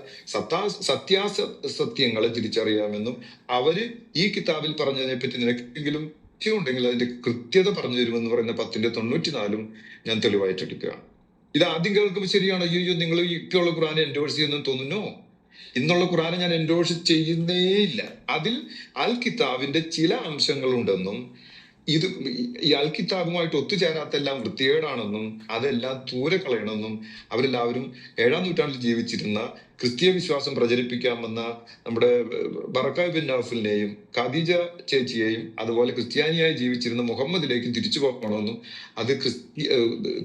സത്യാസത്യങ്ങളെ തിരിച്ചറിയാമെന്നും അവര് ഈ കിതാബിൽ പറഞ്ഞതിനെ പറ്റി നിനക്കെങ്കിലും ഉണ്ടെങ്കിൽ അതിന്റെ കൃത്യത പറഞ്ഞു തരുമെന്ന് പറയുന്ന 10-94 ഞാൻ തെളിവായിട്ട് എടുക്കുകയാണ്. ഇത് ആദ്യം കേൾക്കുമ്പോൾ ശരിയാണ്, അയ്യോ നിങ്ങൾ ഇപ്പോഴുള്ള ഖുർആനെ എൻഡോഴ്സ് ചെയ്യുന്നെന്ന് തോന്നുന്നു. ഇന്നുള്ള ഖുർആനെ ഞാൻ എൻഡോഴ്സ് ചെയ്യുന്നേ ഇല്ല. അതിൽ അൽ കിതാബിന്റെ ചില അംശങ്ങളുണ്ടെന്നും ഇത് ഈ അൽ കിതാബുമായിട്ട് ഒത്തുചേരാത്തെല്ലാം വൃത്തികേടാണെന്നും അതെല്ലാം ദൂരെ കളയണമെന്നും അവരെല്ലാവരും 7-ാം നൂറ്റാണ്ടിൽ ജീവിച്ചിരുന്ന ക്രിസ്തീയ വിശ്വാസം പ്രചരിപ്പിക്കാമെന്ന നമ്മുടെ ബറക്ക ബിൻ നൗഫലിനെയും ഖദീജ ചേച്ചിയെയും അതുപോലെ ക്രിസ്ത്യാനിയായി ജീവിച്ചിരുന്ന മുഹമ്മദിലേക്കും തിരിച്ചു പോകണമെന്നും അത്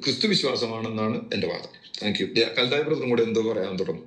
ക്രിസ്തു വിശ്വാസമാണെന്നാണ് എന്റെ വാദം. Thank you. കൽതായ ബ്രദറും കൂടെ എന്തോ പറയാൻ തുടങ്ങും.